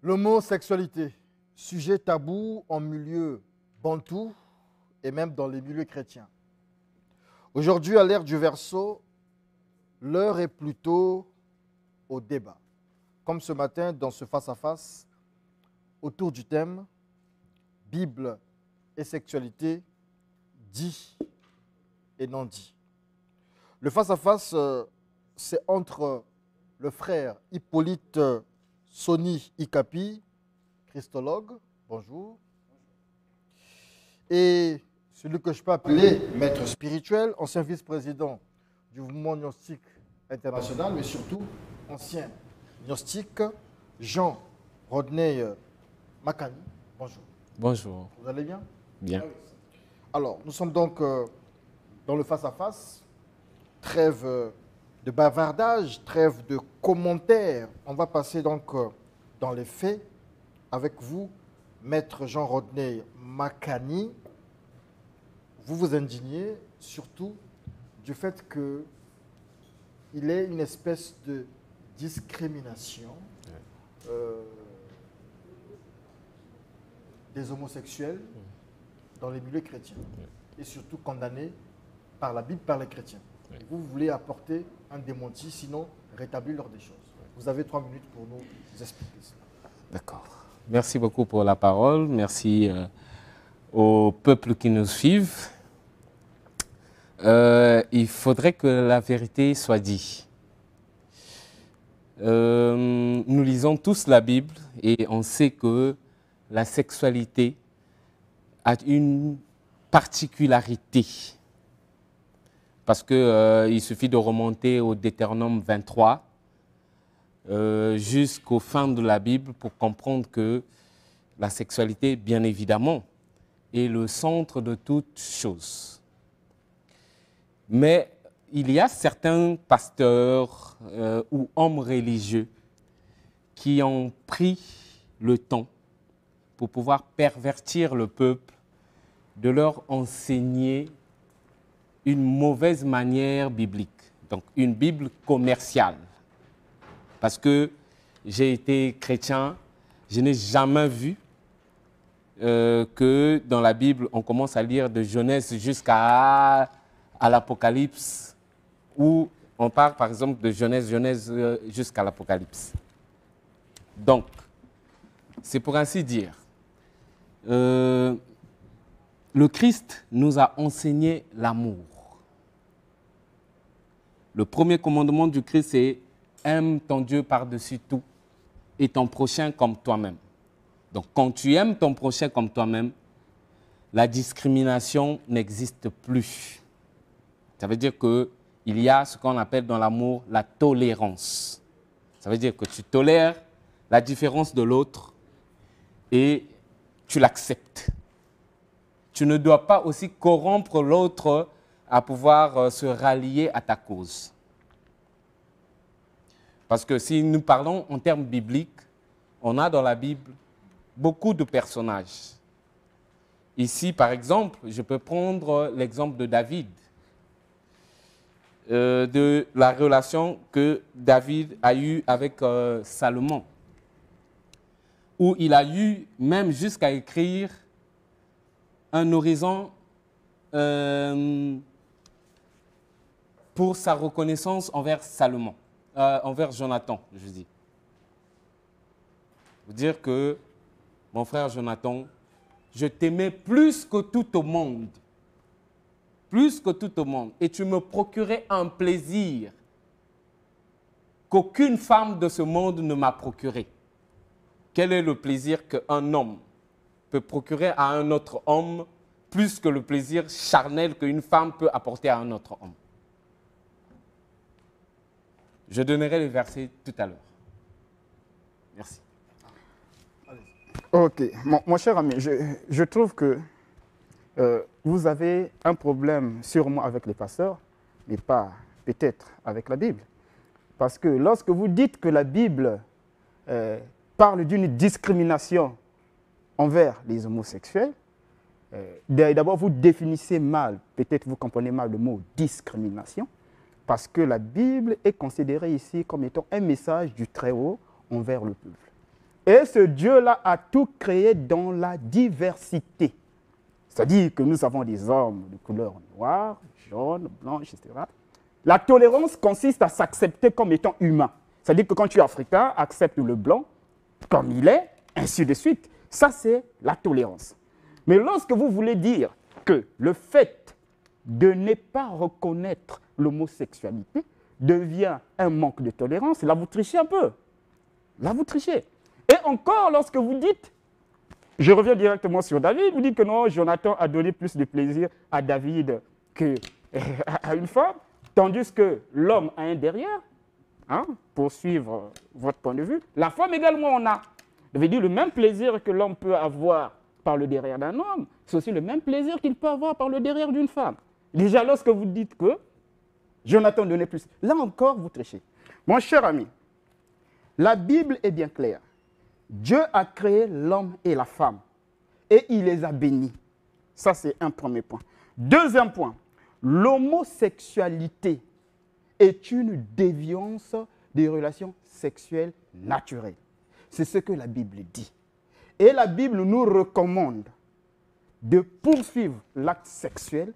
L'homosexualité, sujet tabou en milieu bantou et même dans les milieux chrétiens. Aujourd'hui, à l'ère du verseau, l'heure est plutôt au débat. Comme ce matin, dans ce face-à-face, autour du thème Bible et sexualité, dit et non dit. Le face-à-face, c'est entre le frère Hippolyte Soni Ikapi, christologue, bonjour, et celui que je peux appeler maître spirituel, ancien vice-président du mouvement gnostique international, mais surtout ancien gnostique, Jean Rodney Makani. Bonjour. Bonjour. Vous allez bien? Bien. Alors, nous sommes donc dans le face-à-face, trêve de bavardage, trêve de commentaires. On va passer donc dans les faits avec vous, maître Jean Rodney Makani. Vous vous indignez surtout du fait qu'il est une espèce de discrimination des homosexuels dans les milieux chrétiens et surtout condamné par la Bible, par les chrétiens. Et vous voulez apporter un démenti, sinon rétablir l'ordre des choses. Vous avez 3 minutes pour nous expliquer cela. D'accord. Merci beaucoup pour la parole. Merci au peuple qui nous suivent. Il faudrait que la vérité soit dite. Nous lisons tous la Bible et on sait que la sexualité a une particularité. Parce qu'il suffit de remonter au Deutéronome 23 jusqu'aux fins de la Bible pour comprendre que la sexualité, bien évidemment, est le centre de toute chose. Mais il y a certains pasteurs ou hommes religieux qui ont pris le temps pour pouvoir pervertir le peuple, de leur enseigner une mauvaise manière biblique, donc une Bible commerciale. Parce que j'ai été chrétien, je n'ai jamais vu que dans la Bible, on commence à lire de Genèse jusqu'à l'Apocalypse, où on part par exemple de Genèse jusqu'à l'Apocalypse. Donc, c'est pour ainsi dire, le Christ nous a enseigné l'amour. Le premier commandement du Christ, c'est « Aime ton Dieu par-dessus tout et ton prochain comme toi-même ». Donc, quand tu aimes ton prochain comme toi-même, la discrimination n'existe plus. Ça veut dire qu'il y a ce qu'on appelle dans l'amour la tolérance. Ça veut dire que tu tolères la différence de l'autre et tu l'acceptes. Tu ne dois pas aussi corrompre l'autre à pouvoir se rallier à ta cause. Parce que si nous parlons en termes bibliques, on a dans la Bible beaucoup de personnages. Ici, par exemple, je peux prendre l'exemple de David, de la relation que David a eue avec Salomon, où il a eu même jusqu'à écrire un horizon pour sa reconnaissance envers Salomon, envers Jonathan, je dis. Vous dire que, mon frère Jonathan, je t'aimais plus que tout au monde. Plus que tout au monde. Et tu me procurais un plaisir qu'aucune femme de ce monde ne m'a procuré. Quel est le plaisir qu'un homme peut procurer à un autre homme plus que le plaisir charnel qu'une femme peut apporter à un autre homme? Je donnerai les versets tout à l'heure. Merci. Ok, mon cher ami, je trouve que vous avez un problème sûrement avec les pasteurs, mais pas peut-être avec la Bible. Parce que lorsque vous dites que la Bible parle d'une discrimination envers les homosexuels, d'abord vous définissez mal, peut-être vous comprenez mal le mot discrimination, parce que la Bible est considérée ici comme étant un message du Très-Haut envers le peuple. Et ce Dieu-là a tout créé dans la diversité. C'est-à-dire que nous avons des hommes de couleur noire, jaune, blanche, etc. La tolérance consiste à s'accepter comme étant humain. C'est-à-dire que quand tu es africain, accepte le blanc comme il est, ainsi de suite. Ça, c'est la tolérance. Mais lorsque vous voulez dire que le fait de ne pas reconnaître l'homosexualité devient un manque de tolérance, là, vous trichez un peu. Là, vous trichez. Et encore, lorsque vous dites, je reviens directement sur David, vous dites que non, Jonathan a donné plus de plaisir à David qu'à une femme, tandis que l'homme a un derrière, hein, pour suivre votre point de vue. La femme également en a. Ça veut dire le même plaisir que l'homme peut avoir par le derrière d'un homme, c'est aussi le même plaisir qu'il peut avoir par le derrière d'une femme. Déjà, lorsque vous dites que Jonathan donnait plus, là encore, vous trichez. Mon cher ami, la Bible est bien claire. Dieu a créé l'homme et la femme et il les a bénis. Ça, c'est un premier point. Deuxième point, l'homosexualité est une déviance des relations sexuelles naturelles. C'est ce que la Bible dit. Et la Bible nous recommande de poursuivre l'acte sexuel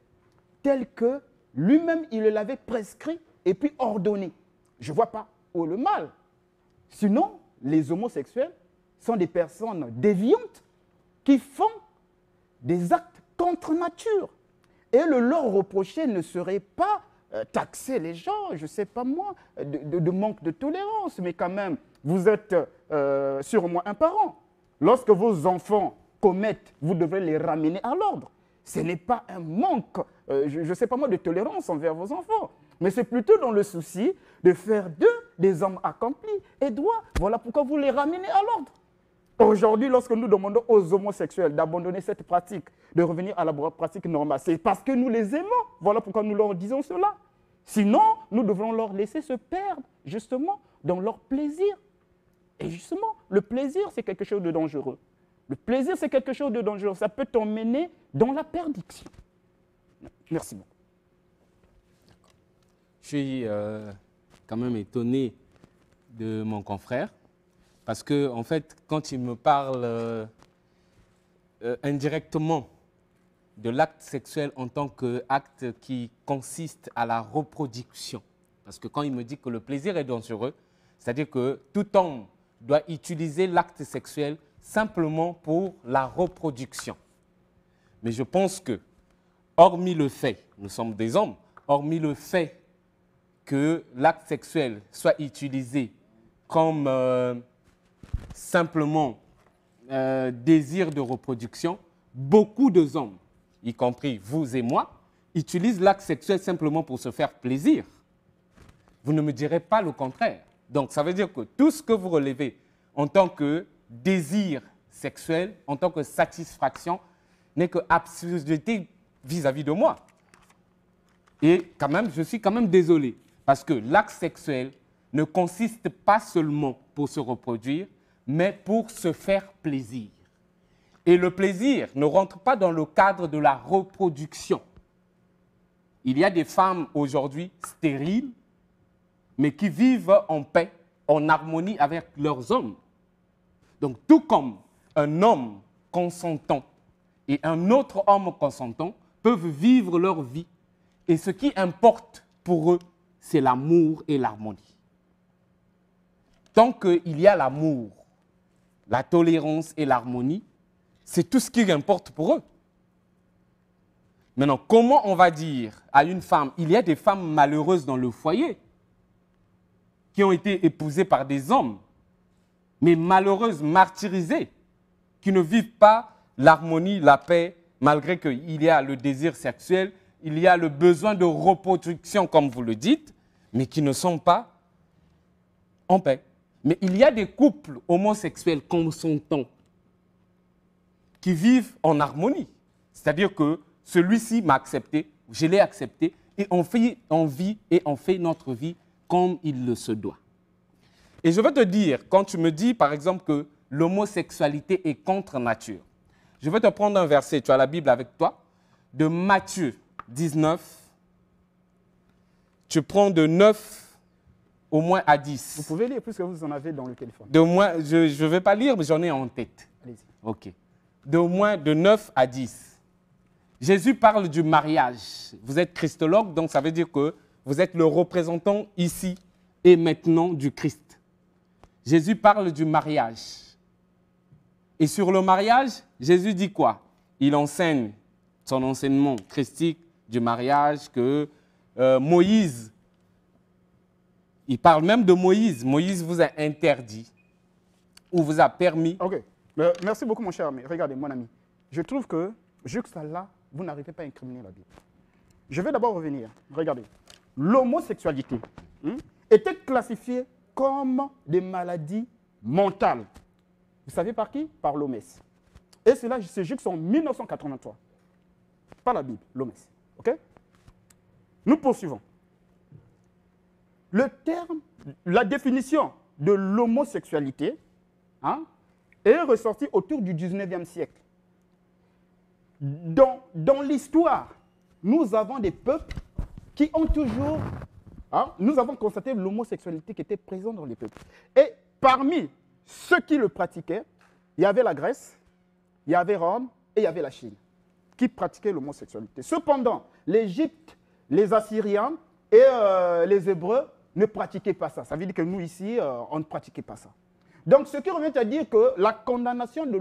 tel que lui-même il l'avait prescrit et puis ordonné. Je ne vois pas où le mal. Sinon, les homosexuels sont des personnes déviantes qui font des actes contre nature. Et le leur reprocher ne serait pas taxer les gens, je ne sais pas moi, de manque de tolérance. Mais quand même, vous êtes sûrement un parent. Lorsque vos enfants commettent, vous devrez les ramener à l'ordre. Ce n'est pas un manque, je ne sais pas moi, de tolérance envers vos enfants. Mais c'est plutôt dans le souci de faire d'eux des hommes accomplis et droits. Voilà pourquoi vous les ramenez à l'ordre. Aujourd'hui, lorsque nous demandons aux homosexuels d'abandonner cette pratique, de revenir à la pratique normale, c'est parce que nous les aimons. Voilà pourquoi nous leur disons cela. Sinon, nous devrons leur laisser se perdre, justement, dans leur plaisir. Et justement, le plaisir, c'est quelque chose de dangereux. Le plaisir, c'est quelque chose de dangereux. Ça peut t'emmener dans la perdition. Merci beaucoup. Je suis quand même étonné de mon confrère. Parce que, en fait, quand il me parle indirectement de l'acte sexuel en tant qu'acte qui consiste à la reproduction, parce que quand il me dit que le plaisir est dangereux, c'est-à-dire que tout homme doit utiliser l'acte sexuel simplement pour la reproduction. Mais je pense que, hormis le fait, nous sommes des hommes, hormis le fait que l'acte sexuel soit utilisé comme simplement désir de reproduction, beaucoup de hommes, y compris vous et moi, utilisent l'acte sexuel simplement pour se faire plaisir. Vous ne me direz pas le contraire. Donc, ça veut dire que tout ce que vous relevez en tant que désir sexuel, en tant que satisfaction, n'est que absurdité vis-à-vis de moi. Et quand même, je suis quand même désolé, parce que l'acte sexuel ne consiste pas seulement pour se reproduire, mais pour se faire plaisir. Et le plaisir ne rentre pas dans le cadre de la reproduction. Il y a des femmes aujourd'hui stériles, mais qui vivent en paix, en harmonie avec leurs hommes. Donc, tout comme un homme consentant et un autre homme consentant peuvent vivre leur vie, et ce qui importe pour eux, c'est l'amour et l'harmonie. Tant qu'il y a l'amour, la tolérance et l'harmonie, c'est tout ce qui importe pour eux. Maintenant, comment on va dire à une femme, il y a des femmes malheureuses dans le foyer qui ont été épousées par des hommes, mais malheureuses, martyrisées, qui ne vivent pas l'harmonie, la paix, malgré qu'il y a le désir sexuel, il y a le besoin de reproduction, comme vous le dites, mais qui ne sont pas en paix. Mais il y a des couples homosexuels consentants qui vivent en harmonie. C'est-à-dire que celui-ci m'a accepté, je l'ai accepté, et on vit et on fait notre vie comme il le se doit. Et je veux te dire, quand tu me dis, par exemple, que l'homosexualité est contre nature, je vais te prendre un verset, tu as la Bible avec toi, de Matthieu 19. Tu prends de 9 au moins à 10. Vous pouvez lire puisque vous en avez dans le téléphone. De moins, je ne vais pas lire, mais j'en ai en tête. Allez-y. OK. De moins de 9 à 10. Jésus parle du mariage. Vous êtes christologue, donc ça veut dire que vous êtes le représentant ici et maintenant du Christ. Jésus parle du mariage. Et sur le mariage, Jésus dit quoi? Il enseigne son enseignement christique du mariage que Moïse, il parle même de Moïse. Moïse vous a interdit ou vous a permis. Ok. Merci beaucoup, mon cher ami. Regardez, mon ami. Je trouve que jusqu'à là, vous n'arrivez pas à incriminer la Bible. Je vais d'abord revenir. Regardez. L'homosexualité était classifiée comme des maladies mentales. Vous savez par qui? Par l'OMS. Et cela, c'est juste en 1983. Pas la Bible, l'OMS. OK? Nous poursuivons. Le terme, la définition de l'homosexualité est ressortie autour du 19e siècle. Dans l'histoire, nous avons des peuples qui ont toujours... nous avons constaté l'homosexualité qui était présente dans les peuples. Et parmi ceux qui le pratiquaient, il y avait la Grèce, il y avait Rome et il y avait la Chine qui pratiquaient l'homosexualité. Cependant, l'Égypte, les Assyriens et les Hébreux ne pratiquaient pas ça. Ça veut dire que nous, ici, on ne pratiquait pas ça. Donc, ce qui revient à dire que la condamnation de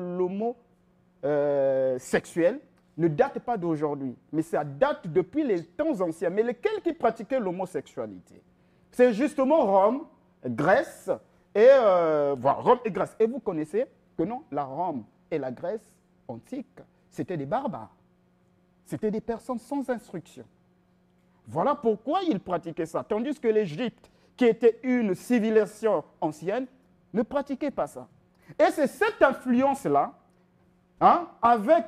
l'homosexuel ne date pas d'aujourd'hui, mais ça date depuis les temps anciens. Mais lesquels qui pratiquaient l'homosexualité? C'est justement Rome, Grèce et Rome et Grèce. Et vous connaissez que non, la Rome et la Grèce antique, c'était des barbares. C'était des personnes sans instruction. Voilà pourquoi ils pratiquaient ça. Tandis que l'Égypte, qui était une civilisation ancienne, ne pratiquait pas ça. Et c'est cette influence-là, avec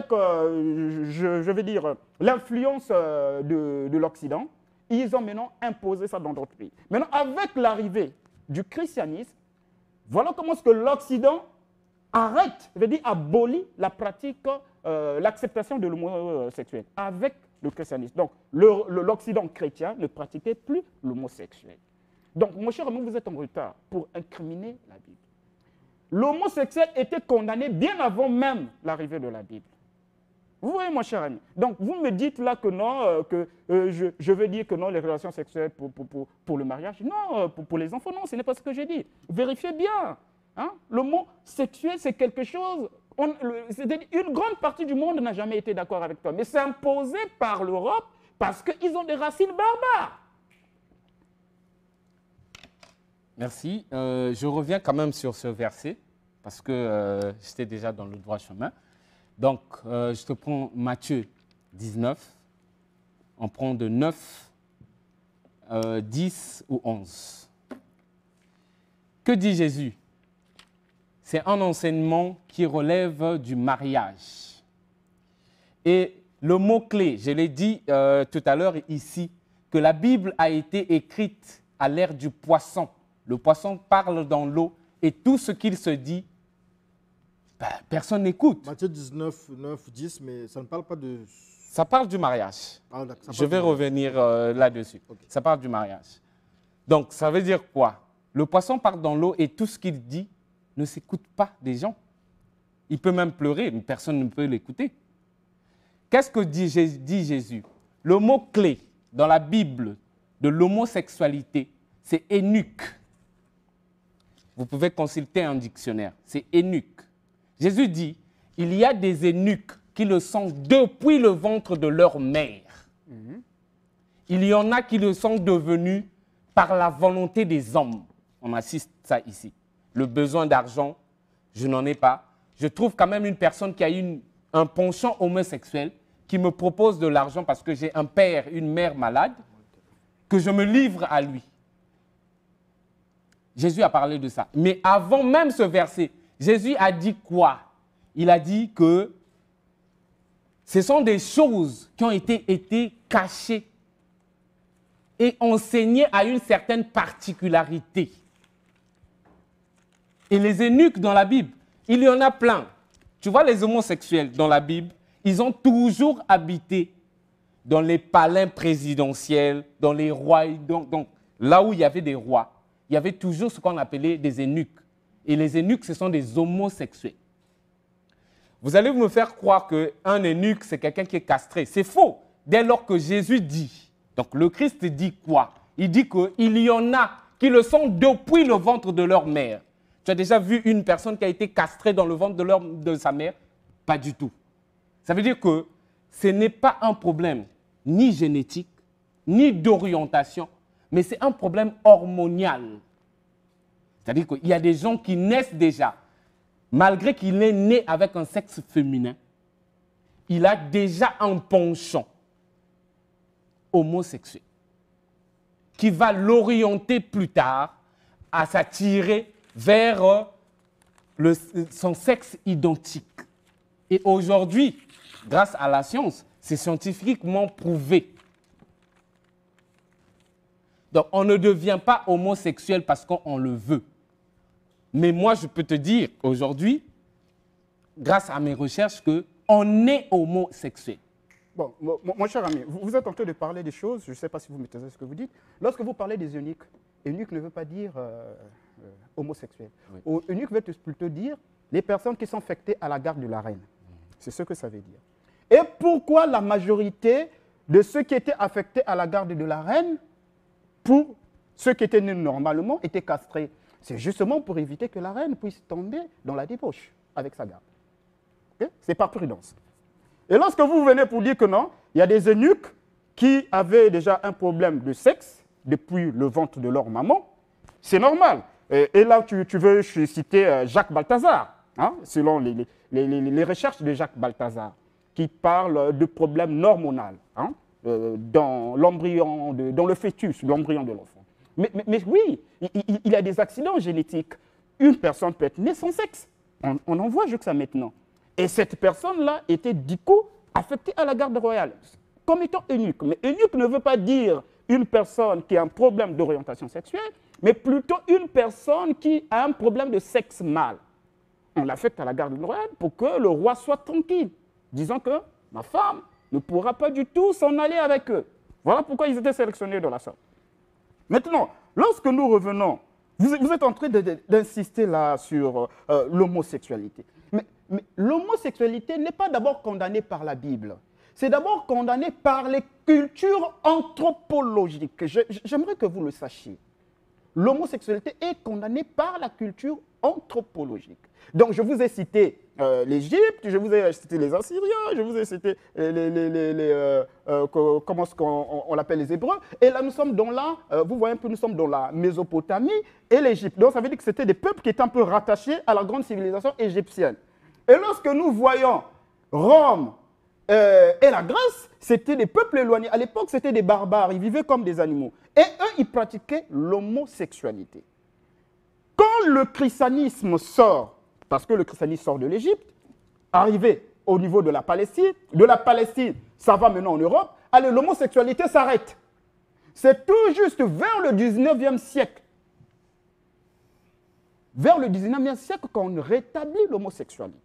je vais dire, l'influence de l'Occident, ils ont maintenant imposé ça dans d'autres pays. Maintenant, avec l'arrivée du christianisme, voilà comment est-ce que l'Occident arrête, je veux dire, abolit la pratique, l'acceptation de l'homosexuel avec le christianisme. Donc, l'Occident chrétien ne pratiquait plus l'homosexuel. Donc, mon cher ami, vous êtes en retard pour incriminer la Bible. L'homosexuel était condamné bien avant même l'arrivée de la Bible. Vous voyez, mon cher ami. Donc, vous me dites là que non, je veux dire que non, les relations sexuelles pour le mariage. Non, pour les enfants, non, ce n'est pas ce que j'ai dit. Vérifiez bien. Le mot sexuel, c'est quelque chose... une grande partie du monde n'a jamais été d'accord avec toi. Mais c'est imposé par l'Europe parce qu'ils ont des racines barbares. Merci. Je reviens quand même sur ce verset parce que j'étais déjà dans le droit chemin. Donc, je te prends Matthieu 19. On prend de 9, 10 ou 11. Que dit Jésus? C'est un enseignement qui relève du mariage. Et le mot-clé, je l'ai dit tout à l'heure ici, que la Bible a été écrite à l'ère du poisson. Le poisson parle dans l'eau et tout ce qu'il se dit, personne n'écoute. Matthieu 19, 9, 10, mais ça ne parle pas de... Ça parle du mariage. Ah, je vais revenir là-dessus. Okay. Ça parle du mariage. Donc, ça veut dire quoi? Le poisson parle dans l'eau et tout ce qu'il dit ne s'écoute pas des gens. Il peut même pleurer, mais personne ne peut l'écouter. Qu'est-ce que dit Jésus? Le mot-clé dans la Bible de l'homosexualité, c'est eunuque. Vous pouvez consulter un dictionnaire. C'est eunuque. Jésus dit, il y a des eunuques qui le sont depuis le ventre de leur mère. Il y en a qui le sont devenus par la volonté des hommes. On assiste ça ici. Le besoin d'argent, je n'en ai pas. Je trouve quand même une personne qui a un penchant homosexuel qui me propose de l'argent parce que j'ai un père, une mère malade, que je me livre à lui. Jésus a parlé de ça. Mais avant même ce verset, Jésus a dit quoi? Il a dit que ce sont des choses qui ont été cachées et enseignées à une certaine particularité. Et les eunuques dans la Bible, il y en a plein. Tu vois, les homosexuels dans la Bible, ils ont toujours habité dans les palais présidentiels, dans les royaumes. Donc là où il y avait des rois, il y avait toujours ce qu'on appelait des eunuques. Et les eunuques, ce sont des homosexuels. Vous allez me faire croire qu'un eunuque, c'est quelqu'un qui est castré. C'est faux. Dès lors que Jésus dit, donc le Christ dit quoi? Il dit qu'il y en a qui le sont depuis le ventre de leur mère. Tu as déjà vu une personne qui a été castrée dans le ventre de sa mère? Pas du tout. Ça veut dire que ce n'est pas un problème ni génétique, ni d'orientation, mais c'est un problème hormonal. C'est-à-dire qu'il y a des gens qui naissent déjà, malgré qu'il est né avec un sexe féminin, il a déjà un penchant homosexuel qui va l'orienter plus tard à s'attirer vers son sexe identique. Et aujourd'hui, grâce à la science, c'est scientifiquement prouvé. Donc, on ne devient pas homosexuel parce qu'on le veut. Mais moi, je peux te dire aujourd'hui, grâce à mes recherches, qu'on est homosexuel. Bon, mon cher ami, vous êtes en train de parler des choses, je ne sais pas si vous maîtrisez ce que vous dites. Lorsque vous parlez des eunuques, eunuque ne veut pas dire homosexuel. Oui. Eunuque veut plutôt dire les personnes qui sont affectées à la garde de la reine. C'est ce que ça veut dire. Et pourquoi la majorité de ceux qui étaient affectés à la garde de la reine, pour ceux qui étaient nés normalement, étaient castrés? C'est justement pour éviter que la reine puisse tomber dans la débauche avec sa garde. Okay? C'est par prudence. Et lorsque vous venez pour dire que non, il y a des eunuques qui avaient déjà un problème de sexe depuis le ventre de leur maman, c'est normal. Et là, tu veux citer Jacques Balthazar, hein, selon les recherches de Jacques Balthazar, qui parle de problèmes hormonaux hein, dans l'embryon, dans le fœtus, l'embryon de l'enfant. Mais oui, il y a des accidents génétiques. Une personne peut être née sans sexe. On en voit jusqu'à maintenant. Et cette personne-là était du coup affectée à la garde royale, comme étant eunuque. Mais eunuque ne veut pas dire une personne qui a un problème d'orientation sexuelle, mais plutôt une personne qui a un problème de sexe mâle. On l'affecte à la garde royale pour que le roi soit tranquille, disant que ma femme ne pourra pas du tout s'en aller avec eux. Voilà pourquoi ils étaient sélectionnés dans la sorte. Maintenant, lorsque nous revenons, vous êtes en train d'insister là sur l'homosexualité. Mais l'homosexualité n'est pas d'abord condamnée par la Bible. C'est d'abord condamné par les cultures anthropologiques. J'aimerais que vous le sachiez. L'homosexualité est condamnée par la culture anthropologique. Donc, je vous ai cité l'Égypte, je vous ai cité les Assyriens, je vous ai cité comment on l'appelle les Hébreux. Et là, nous sommes dans vous voyez un peu, nous sommes dans la Mésopotamie et l'Égypte. Donc, ça veut dire que c'était des peuples qui étaient un peu rattachés à la grande civilisation égyptienne. Et lorsque nous voyons Rome et la Grèce, c'était des peuples éloignés. À l'époque, c'était des barbares, ils vivaient comme des animaux. Et eux, ils pratiquaient l'homosexualité. Quand le christianisme sort, parce que le christianisme sort de l'Égypte, arrivé au niveau de la Palestine, ça va maintenant en Europe, allez, l'homosexualité s'arrête. C'est tout juste vers le 19e siècle. Vers le 19e siècle qu'on rétablit l'homosexualité.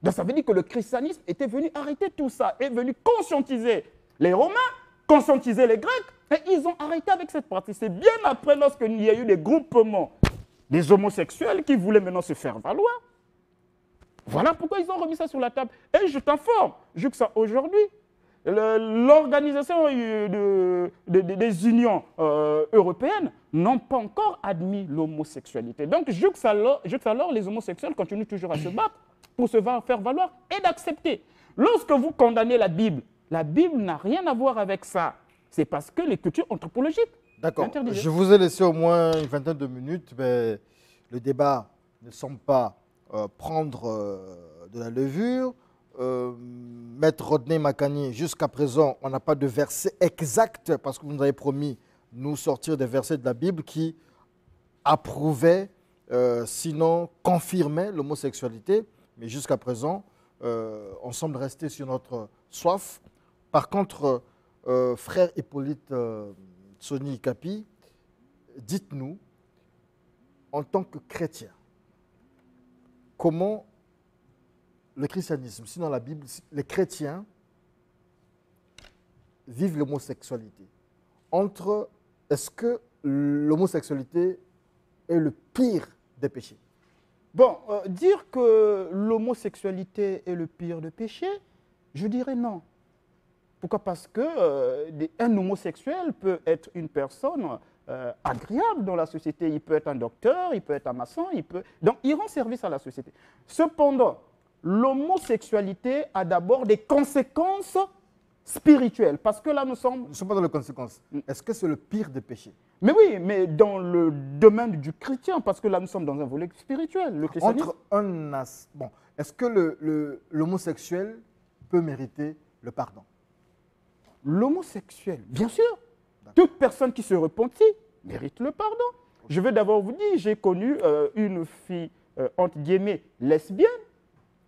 Donc ça veut dire que le christianisme était venu arrêter tout ça, est venu conscientiser les Romains, conscientiser les Grecs, et ils ont arrêté avec cette pratique. C'est bien après, lorsqu'il y a eu des groupements des homosexuels qui voulaient maintenant se faire valoir. Voilà pourquoi ils ont remis ça sur la table. Et je t'informe, jusqu'à aujourd'hui, l'organisation des unions européennes n'ont pas encore admis l'homosexualité. Donc, jusqu'alors, les homosexuels continuent toujours à se battre pour se faire valoir et d'accepter. Lorsque vous condamnez la Bible n'a rien à voir avec ça. C'est parce que les cultures anthropologiques. D'accord. Je vous ai laissé au moins une vingtaine de minutes, mais le débat ne semble pas prendre de la levure. Maître Rodney Makani, jusqu'à présent, on n'a pas de verset exact parce que vous nous avez promis nous sortir des versets de la Bible qui approuvaient, sinon confirmaient l'homosexualité. Mais jusqu'à présent, on semble rester sur notre soif. Par contre, frère Hippolyte Soni Kapi, dites-nous, en tant que chrétien, comment le christianisme, sinon la Bible, les chrétiens vivent l'homosexualité. Est-ce que l'homosexualité est le pire des péchés? Bon, dire que l'homosexualité est le pire des péchés, je dirais non. Pourquoi? Parce que un homosexuel peut être une personne agréable dans la société. Il peut être un docteur, il peut être un maçon, donc il rend service à la société. Cependant, l'homosexualité a d'abord des conséquences spirituelles. Parce que là, nous sommes... Nous ne sommes pas dans les conséquences. Est-ce que c'est le pire des péchés? Mais oui, mais dans le domaine du chrétien, parce que là, nous sommes dans un volet spirituel. Le christianisme... Bon, est-ce que l'homosexuel peut mériter le pardon? L'homosexuel, bien sûr. Toute personne qui se repentit mérite le pardon. Je vais d'abord vous dire, j'ai connu une fille, entre guillemets, lesbienne,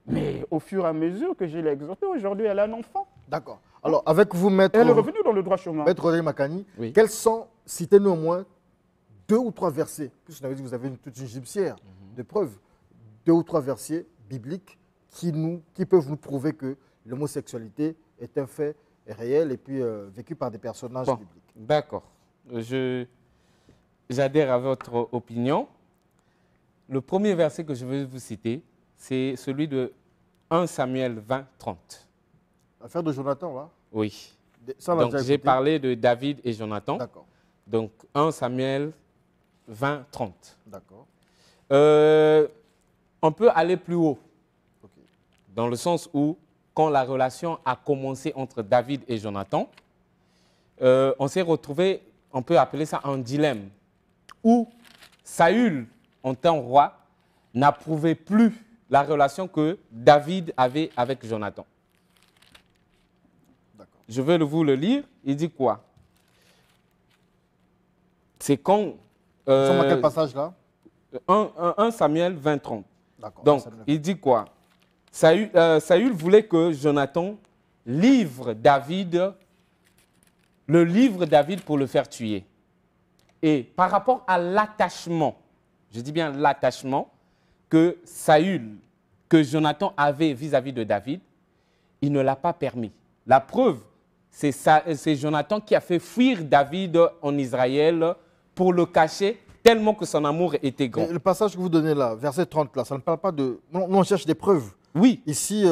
mais au fur et à mesure que je l'ai exhortée, aujourd'hui, elle a un enfant. D'accord. Alors, avec vous, maître... Elle est revenue dans le droit chemin. Maître Rodrigue Makani, Oui. quels sont, citez-nous au moins, 2 ou 3 versets, puisque vous avez dit que vous avez toute une gypsière de preuves, 2 ou 3 versets bibliques qui peuvent nous prouver que l'homosexualité est un fait réel et puis vécu par des personnages bibliques. D'accord. J'adhère à votre opinion. Le premier verset que je veux vous citer, c'est celui de 1 Samuel 20, 30. L'affaire de Jonathan, là? Oui. Ça, on l'a Donc déjà j'ai écouté. parlé de David et Jonathan. D'accord. Donc 1 Samuel 20, 30. D'accord. On peut aller plus haut, Ok. dans le sens où, quand la relation a commencé entre David et Jonathan, on s'est retrouvé, on peut appeler ça un dilemme, où Saül, en tant que roi, n'approuvait plus la relation que David avait avec Jonathan. D'accord. Je vais vous le lire. Il dit quoi? C'est quand... Nous sommes à quel passage là? 1 Samuel 20, 30. D'accord. Donc, Ça me- il dit quoi? Saül voulait que Jonathan livre David, le livre David pour le faire tuer. Et par rapport à l'attachement, je dis bien l'attachement que que Jonathan avait vis-à-vis de David, il ne l'a pas permis. La preuve, c'est Jonathan qui a fait fuir David en Israël pour le cacher, tellement que son amour était grand. Mais le passage que vous donnez là, verset 30 là, ça ne parle pas de... Nous, on cherche des preuves. Oui, Ici,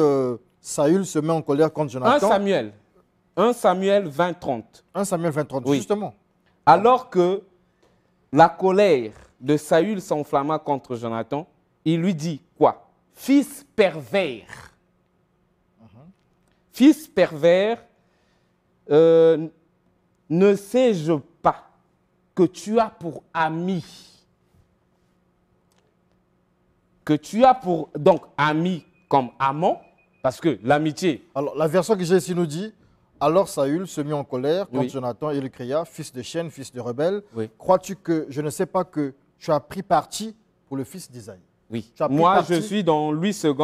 Saül se met en colère contre 1 Jonathan. Samuel 20, 30. 1 Samuel 20, 30, Oui. justement. Alors que la colère de Saül s'enflamma contre Jonathan, il lui dit quoi? Fils pervers. Fils pervers, ne sais-je pas que tu as pour ami, donc ami comme amant, parce que l'amitié, Alors, la version que j'ai ici nous dit, alors Saül se mit en colère contre Oui. Jonathan et lui cria, fils de chienne, fils de rebelle, Oui. crois-tu que je ne sais pas que tu as pris parti pour le fils d'Isaïe? oui, Tu as pris moi parti. je suis dans Louis II,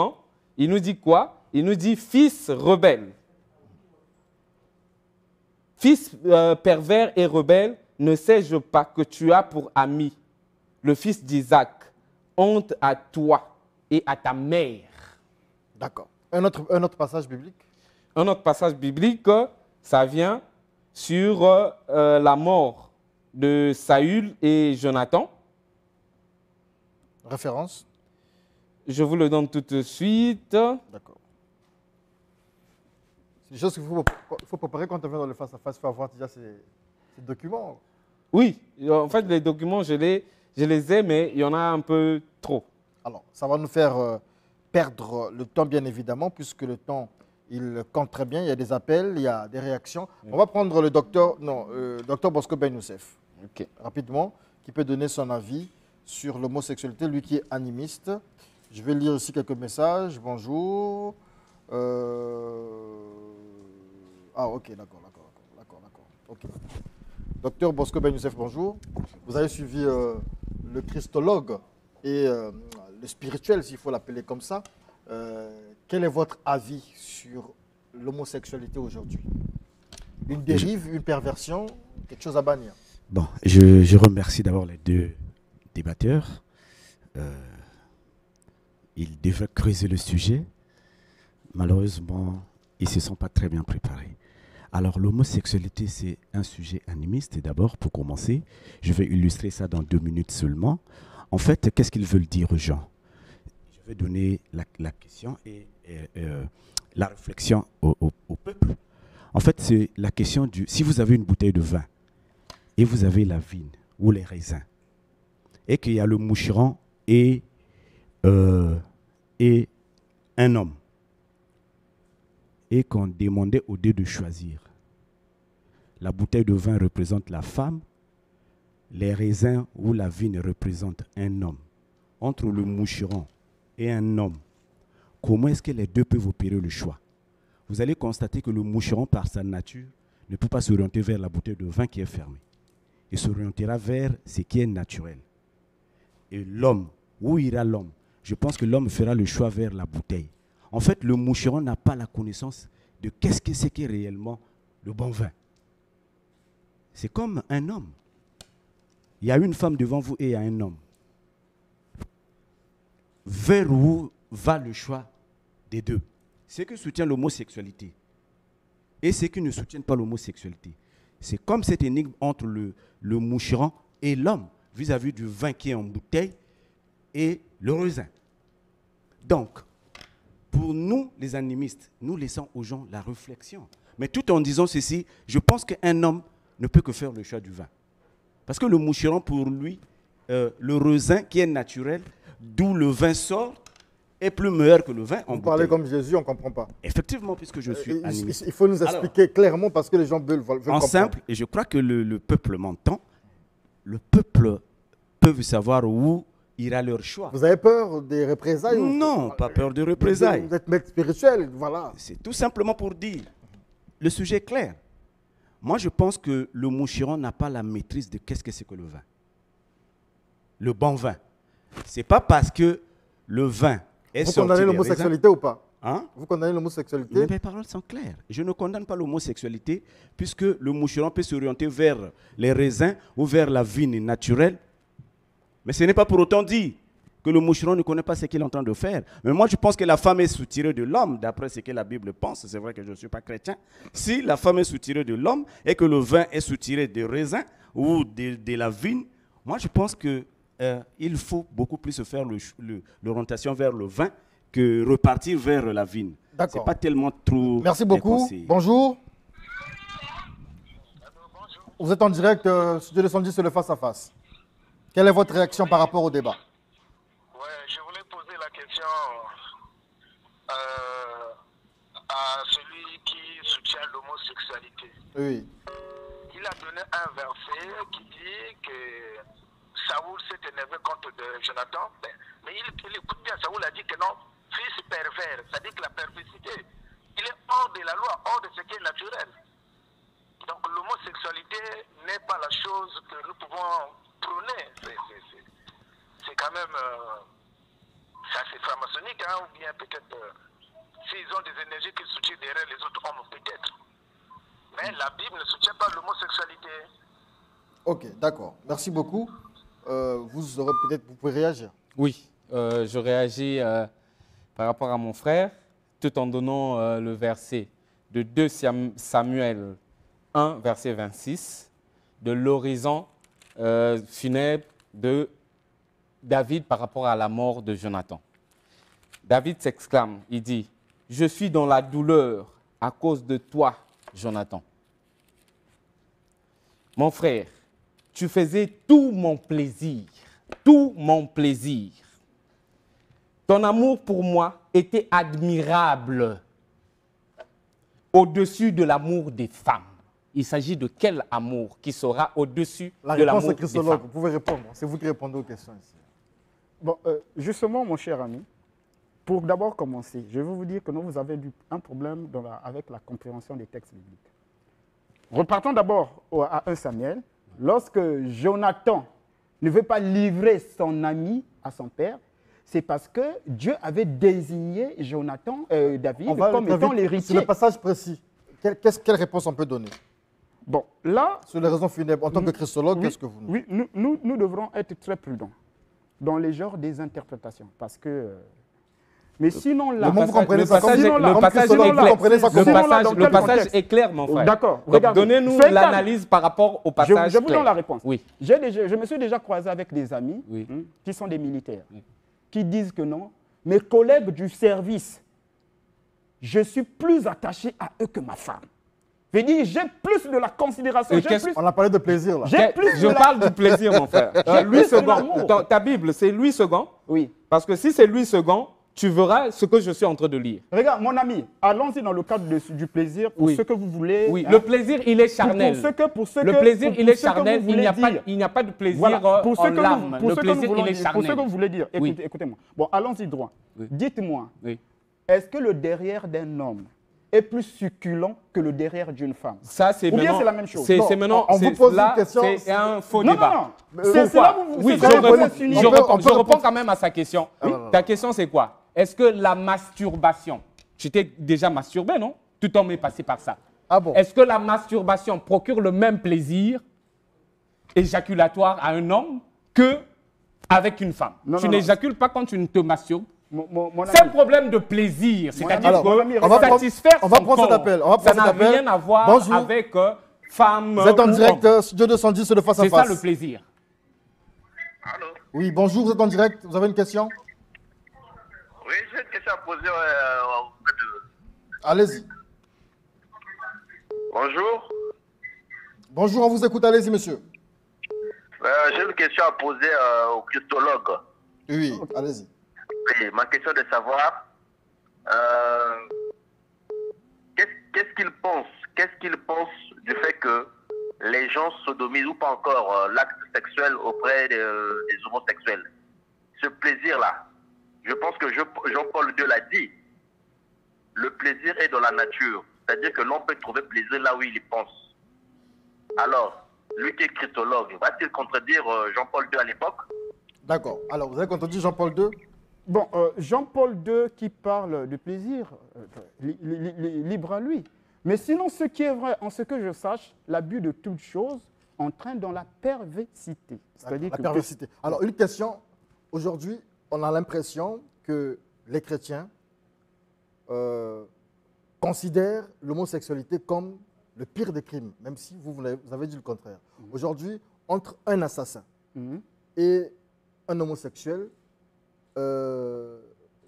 il nous dit quoi? Il nous dit fils rebelle. Fils pervers et rebelle, ne sais-je pas que tu as pour ami le fils d'Isaac, honte à toi et à ta mère. D'accord. Un autre passage biblique? Un autre passage biblique, ça vient sur la mort de Saül et Jonathan. Référence? Je vous le donne tout de suite. D'accord. C'est des choses qu'il faut préparer quand on vient dans le face-à-face. Il faut avoir déjà ces documents. Oui, en fait, les documents, je les ai, mais il y en a un peu trop. Alors, ça va nous faire perdre le temps, bien évidemment, puisque le temps, il compte très bien. Il y a des appels, il y a des réactions. On va prendre le docteur Bosco Ben Youssef, Ok. rapidement, qui peut donner son avis sur l'homosexualité, lui qui est animiste. Je vais lire ici quelques messages. Bonjour. Ah, ok, d'accord. Ok. Docteur Bosco Ben Youssef, bonjour. Vous avez suivi le christologue et le spirituel, s'il faut l'appeler comme ça. Quel est votre avis sur l'homosexualité aujourd'hui? Une dérive, une perversion, quelque chose à bannir? Bon, je remercie d'abord les deux débatteurs. Ils devaient creuser le sujet. Malheureusement, ils ne se sont pas très bien préparés. Alors, l'homosexualité, c'est un sujet animiste. Et d'abord, pour commencer, je vais illustrer ça dans 2 minutes seulement. En fait, qu'est-ce qu'ils veulent dire aux gens? Je vais donner la question et la réflexion au peuple. En fait, c'est la question du... Si vous avez une bouteille de vin et vous avez la vigne ou les raisins, et qu'il y a le moucheron et un homme, et qu'on demandait aux deux de choisir. La bouteille de vin représente la femme, les raisins ou la vigne représentent un homme. Entre le moucheron et un homme, comment est-ce que les deux peuvent opérer le choix? Vous allez constater que le moucheron, par sa nature, ne peut pas s'orienter vers la bouteille de vin qui est fermée. Il s'orientera vers ce qui est naturel. Et l'homme, où ira l'homme? Je pense que l'homme fera le choix vers la bouteille. En fait, le moucheron n'a pas la connaissance de qu'est-ce que c'est qu'est réellement le bon vin. C'est comme un homme. Il y a une femme devant vous et il y a un homme. Vers où va le choix des deux? Ceux qui soutiennent l'homosexualité et ceux qui ne soutiennent pas l'homosexualité. C'est comme cette énigme entre le moucheron et l'homme vis-à-vis du vin qui est en bouteille et le raisin. Donc, pour nous, les animistes, nous laissons aux gens la réflexion. Mais tout en disant ceci, je pense qu'un homme ne peut que faire le choix du vin. Parce que le moucheron, pour lui, le raisin qui est naturel, d'où le vin sort, est plus meilleur que le vin en bouteille. Vous parlez comme Jésus, on ne comprend pas. Effectivement, puisque je suis animiste. Il faut nous expliquer clairement parce que les gens veulent comprendre. En simple, et je crois que le peuple m'entend, le peuple peut savoir où ira leur choix. Vous avez peur des représailles? Non, pas peur de représailles. Vous êtes maître spirituel, voilà. C'est tout simplement pour dire, le sujet est clair. Moi, je pense que le moucheron n'a pas la maîtrise de qu'est-ce que c'est que le vin. Le bon vin. Ce n'est pas parce que le vin est sorti. Vous condamnez l'homosexualité ou pas? Hein? Vous condamnez l'homosexualité? Mais mes paroles sont claires. Je ne condamne pas l'homosexualité puisque le moucheron peut s'orienter vers les raisins ou vers la vigne naturelle. Mais ce n'est pas pour autant dit que le moucheron ne connaît pas ce qu'il est en train de faire. Mais moi, je pense que la femme est soutirée de l'homme, d'après ce que la Bible pense. C'est vrai que je ne suis pas chrétien. Si la femme est soutirée de l'homme et que le vin est soutiré des raisins ou de la vigne, moi, je pense qu'il faut beaucoup plus faire l'orientation vers le vin que repartir vers la vigne. D'accord. Ce n'est pas tellement trop... Merci beaucoup. Bonjour. Vous êtes en direct sur 210 sur le face-à-face. Quelle est votre réaction par rapport au débat? Ouais, je voulais poser la question à celui qui soutient l'homosexualité. Oui. Il a donné un verset qui dit que Saoul s'est énervé contre Jonathan. Mais il écoute bien, Saoul a dit que non, fils pervers, c'est-à-dire que la perversité, il est hors de la loi, hors de ce qui est naturel. Donc l'homosexualité n'est pas la chose que nous pouvons prôner. C'est quand même... ça c'est franc-maçonnique, hein, ou bien peut-être s'ils ont des énergies qui soutiennent derrière les autres hommes, peut-être. Mais la Bible ne soutient pas l'homosexualité. Ok, d'accord. Merci beaucoup. Vous pouvez réagir. Oui, je réagis par rapport à mon frère, tout en donnant le verset de 2 Samuel 1, verset 26, de l'horizon funèbre de David par rapport à la mort de Jonathan. David s'exclame, il dit, « Je suis dans la douleur à cause de toi, Jonathan. Mon frère, tu faisais tout mon plaisir, tout mon plaisir. Ton amour pour moi était admirable, au-dessus de l'amour des femmes. » Il s'agit de quel amour qui sera au-dessus de l'amour des femmes? Vous pouvez répondre. C'est vous qui répondez aux questions ici. Bon, justement, mon cher ami, pour d'abord commencer, je vais vous dire que nous, vous avez un problème avec la compréhension des textes bibliques. Repartons d'abord à 1 Samuel. Lorsque Jonathan ne veut pas livrer son ami à son père, c'est parce que Dieu avait désigné David comme étant l'héritier. C'est le passage précis. Quelle réponse on peut donner? Bon, là... Sur les raisons funèbres, en tant que christologue, qu'est-ce que vous nous... Oui, nous devrons être très prudents dans les genres des interprétations. Parce que Mais sinon, là, Comment vous comprenez ça? passage Sinon, là, le passage Christologue, est vous clair. comprenez ça Sinon, comment? là, dans Le quel passage contexte? est clair, mon frère. D'accord, Donc, regardez. donnez-nous Soyez calme. l'analyse par rapport au passage Je vous clair. donne la réponse. Oui. Je me suis déjà croisé avec des amis Oui. qui sont des militaires, qui disent que non, mes collègues du service, je suis plus attaché à eux que ma femme. Je veux dire, j'ai plus de la considération. Et j'ai qu'est-ce- plus- On a parlé de plaisir, là. j'ai plus Je de la- parle du plaisir, mon frère. Louis plus de II, l'amour. dans ta Bible, c'est Louis II. Oui. Parce que si c'est Louis II, tu verras ce que je suis en train de lire. Regarde, mon ami, allons-y dans le cadre du plaisir, pour Oui. ce que vous voulez. Oui, hein. le plaisir, il est charnel. Pour ce Le que- plaisir, pour il est ce que vous charnel. voulez dire. Il n'y a pas de plaisir Voilà, pour ce en que l'âme. pour Le ce que plaisir, nous voulons il est dire, pour ce charnel. que vous voulez dire, Oui. écoutez-moi. Bon, allons-y droit. Oui. Dites-moi, Oui. est-ce que le derrière d'un homme est plus succulent que le derrière d'une femme? Ça, c'est Ou bien maintenant. c'est la même chose? C'est Non, maintenant. on vous c'est- pose une là, question. C'est un faux Non, débat. non, non. Pourquoi C'est là où vous- Oui, c'est je là où vous réponds, insinuez. je On peut réponds répondre. quand même à sa question. Oui. Ta question, c'est quoi? Est-ce que la masturbation, tu t'es déjà masturbé, non? Tout homme est passé par ça. Ah bon? Est-ce que la masturbation procure le même plaisir éjaculatoire à un homme que avec une femme? Non, Tu non, n'éjacules pas quand tu ne te masturbes. Mon C'est un ami, problème de plaisir, c'est-à-dire Alors, mon ami, que on va prendre- satisfaire on va son prendre cet corps, appel, on va ça prendre n'a cet appel. rien à voir Bonjour. avec femme Vous êtes en ou direct, homme. Studio 210 de face à C'est ça face. le plaisir. Allô? Oui, bonjour, vous êtes en direct. Vous avez une question? Oui, j'ai une question à poser auprès de... Allez-y. Bonjour. Bonjour, on vous écoute. Allez-y, monsieur. J'ai une question à poser au christologue. Oui, allez-y. Et ma question est de savoir qu'est-ce qu'il pense du fait que les gens sodomisent ou pas encore l'acte sexuel auprès des homosexuels. Ce plaisir-là, je pense que Jean-Paul II l'a dit, le plaisir est dans la nature. C'est-à-dire que l'on peut trouver plaisir là où il y pense. Alors, lui qui est christologue, va-t-il contredire Jean-Paul II à l'époque? D'accord. Alors, vous avez contredit Jean-Paul II? bon, Jean-Paul II qui parle de plaisir, libre à lui. Mais sinon, ce qui est vrai, en ce que je sache, l'abus de toute chose entraîne dans la perversité. C'est-à-dire La que- perversité. Alors, une question. Aujourd'hui, on a l'impression que les chrétiens considèrent l'homosexualité comme le pire des crimes, même si vous avez dit le contraire. Aujourd'hui, entre un assassin Mhm. et un homosexuel,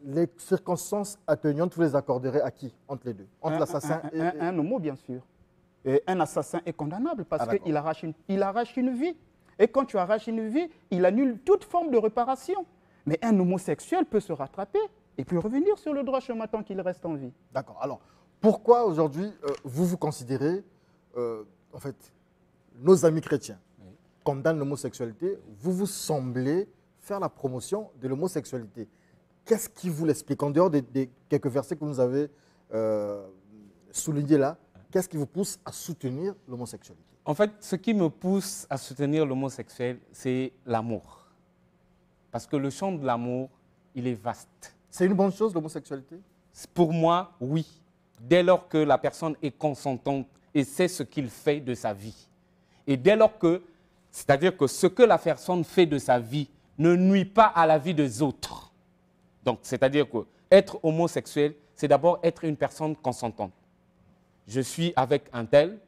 les circonstances atténuantes, vous les accorderez à qui entre les deux? Entre l'assassin et... Un homo, bien sûr. Et un assassin est condamnable parce d'accord. qu'il arrache une vie. Et quand tu arraches une vie, il annule toute forme de réparation. Mais un homosexuel peut se rattraper et puis revenir sur le droit chemin tant qu'il reste en vie. D'accord. Alors, pourquoi aujourd'hui, vous vous considérez, en fait, nos amis chrétiens condamnent l'homosexualité, vous vous semblez faire la promotion de l'homosexualité? Qu'est-ce qui vous l'explique? En dehors des quelques versets que vous avez soulignés là, qu'est-ce qui vous pousse à soutenir l'homosexualité? En fait, ce qui me pousse à soutenir l'homosexuel, c'est l'amour. Parce que le champ de l'amour, il est vaste. C'est une bonne chose, l'homosexualité? Pour moi, oui. Dès lors que la personne est consentante et sait ce qu'il fait de sa vie. Et dès lors que, c'est-à-dire que ce que la personne fait de sa vie ne nuit pas à la vie des autres. Donc, c'est-à-dire que être homosexuel, c'est d'abord être une personne consentante. Je suis avec un tel,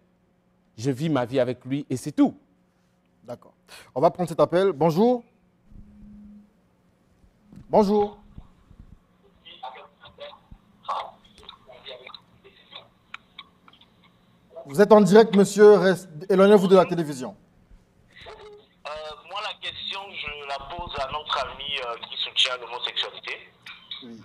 je vis ma vie avec lui et c'est tout. D'accord. On va prendre cet appel. Bonjour. Bonjour. Vous êtes en direct, monsieur. Éloignez-vous de la télévision. Moi, la question, je la pose à notre ami qui soutient l'homosexualité. Oui.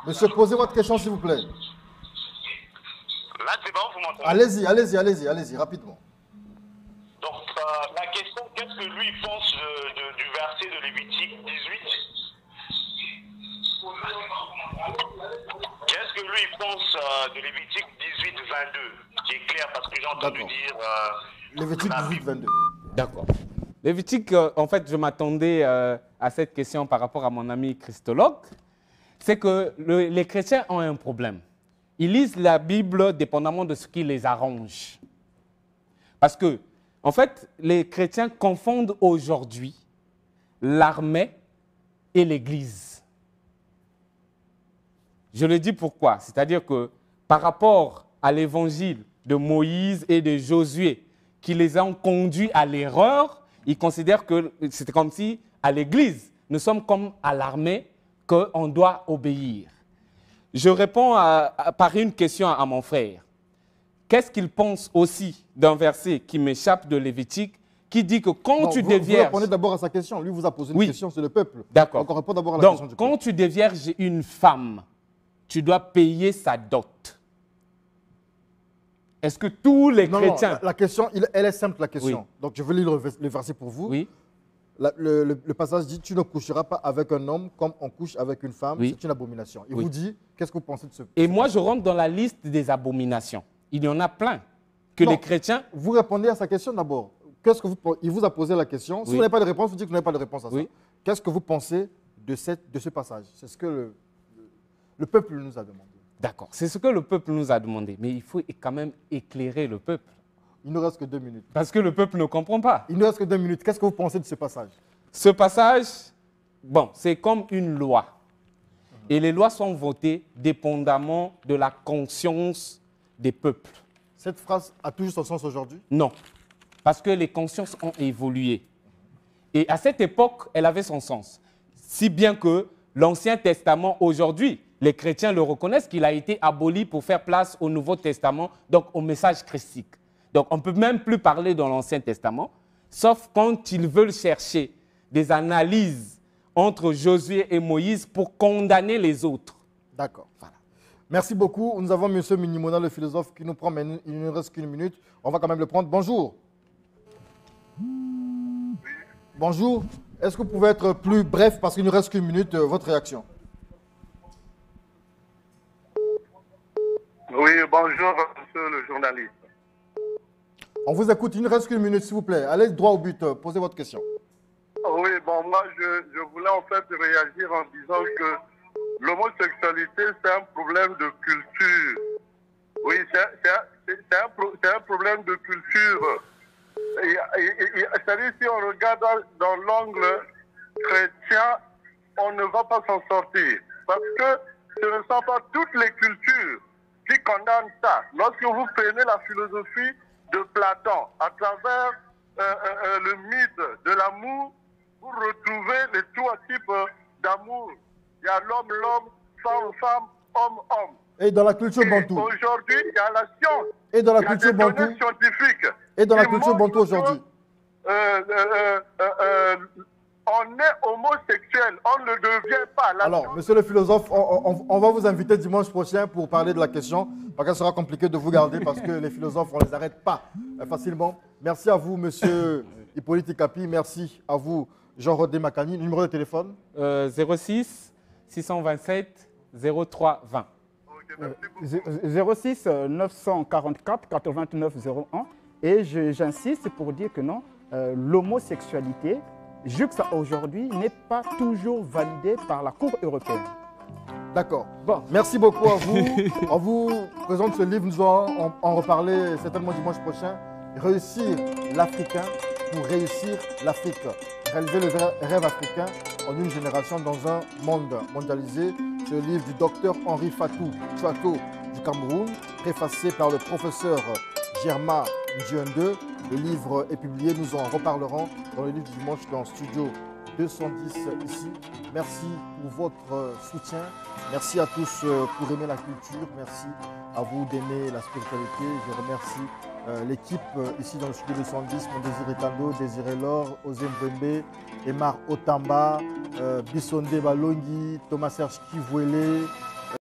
Monsieur, posez votre question, s'il vous plaît. Là, c'est bon, vous m'entendez? Allez-y, rapidement. Donc, la question, qu'est-ce que lui pense du verset de Lévitique 18? Qu'est-ce que lui pense de Lévitique 18, 22? Qui est clair parce que j'ai entendu D'accord. dire... Lévitique la 18, Bible. 22. D'accord. Lévitique, en fait, je m'attendais à cette question par rapport à mon ami christologue. C'est que les chrétiens ont un problème. Ils lisent la Bible dépendamment de ce qui les arrange. Parce que En fait, les chrétiens confondent aujourd'hui l'armée et l'Église. Je le dis pourquoi. C'est-à-dire que par rapport à l'évangile de Moïse et de Josué, qui les ont conduits à l'erreur, ils considèrent que c'est comme si, à l'Église, nous sommes comme à l'armée qu'on doit obéir. Je réponds par une question à mon frère. Qu'est-ce qu'il pense aussi d'un verset qui m'échappe de Lévitique, qui dit que quand tu dévierges... Vous répondez d'abord à sa question. Lui vous a posé une question, c'est le peuple. D'accord. Donc on répond d'abord à la question du peuple. Quand tu dévierges une femme, tu dois payer sa dot. Est-ce que tous les chrétiens... Non, la question, elle est simple, la question. Oui. Donc je vais lire le verset pour vous. Oui. Le passage dit « Tu ne coucheras pas avec un homme comme on couche avec une femme, Oui. c'est une abomination. » Il Oui. vous dit, qu'est-ce que vous pensez de ce Et moi, je rentre dans la liste des abominations. Il y en a plein que Non. les chrétiens... Vous répondez à sa question d'abord. Il vous a posé la question. Si Oui. vous n'avez pas de réponse, vous dites que vous n'avez pas de réponse à ça. Oui. Qu'est-ce que vous pensez de ce passage? C'est ce que le peuple nous a demandé. D'accord, c'est ce que le peuple nous a demandé. Mais il faut quand même éclairer le peuple. Il ne reste que 2 minutes. Parce que le peuple ne comprend pas. Il ne reste que 2 minutes. Qu'est-ce que vous pensez de ce passage? Ce passage, bon, c'est comme une loi. Et les lois sont votées dépendamment de la conscience des peuples. Cette phrase a toujours son sens aujourd'hui? Non, parce que les consciences ont évolué. Et à cette époque, elle avait son sens. Si bien que l'Ancien Testament, aujourd'hui, les chrétiens le reconnaissent qu'il a été aboli pour faire place au Nouveau Testament, donc au message christique. Donc on ne peut même plus parler dans l'Ancien Testament, sauf quand ils veulent chercher des analyses entre Josué et Moïse pour condamner les autres. D'accord. Voilà. Merci beaucoup. Nous avons M. Minimona, le philosophe, qui nous prend, mais il ne reste qu'une minute. On va quand même le prendre. Bonjour. Bonjour. Est-ce que vous pouvez être plus bref parce qu'il ne reste qu'une minute, votre réaction? Oui, bonjour, monsieur le journaliste. On vous écoute. Il ne reste qu'une minute, s'il vous plaît. Allez droit au but. Posez votre question. Oui, bon, moi, je voulais en fait réagir en disant que l'homosexualité, c'est un problème de culture. Oui, c'est un problème de culture. C'est-à-dire, si on regarde dans l'angle chrétien, on ne va pas s'en sortir. Parce que ce ne sont pas toutes les cultures qui condamnent ça. Lorsque vous prenez la philosophie de Platon, à travers le mythe de l'amour, vous retrouvez les trois types d'amour. Il y a l'homme, femme, homme. Et dans la culture bantou. Aujourd'hui, il y a la science. Et dans la Il y a culture des bantou. données scientifiques. Et dans la qui culture montrent bantou aujourd'hui. On est homosexuel, on ne le devient pas. Alors, monsieur le philosophe, on va vous inviter dimanche prochain pour parler de la question, parce qu'il sera compliqué de vous garder, parce que les philosophes, on ne les arrête pas facilement. Merci à vous, monsieur Hippolyte Ikapi. Merci à vous, Jean-Rodé Makani. Numéro de téléphone 06 627 03 20. 06 944 89 01. Et j'insiste pour dire que non, l'homosexualité, jusqu'à aujourd'hui, n'est pas toujours validée par la Cour européenne. D'accord. Bon, merci beaucoup à vous. On vous présente ce livre, nous allons en reparler certainement dimanche prochain. Réussir l'Africain pour réussir l'Afrique. Réaliser le rêve africain en une génération dans un monde mondialisé. C'est le livre du docteur Henri Fatou Chouato du Cameroun, préfacé par le professeur Germain Ndiende. Le livre est publié, nous en reparlerons dans le livre du dimanche dans Studio 210 ici. Merci pour votre soutien. Merci à tous pour aimer la culture. Merci à vous d'aimer la spiritualité. Je remercie l'équipe ici dans le Studio 210, mon Désiré Kando, Désiré Laure, Ozem Bembe, Emar Otamba, Bissonde Balongi, Thomas Serge Kivouele,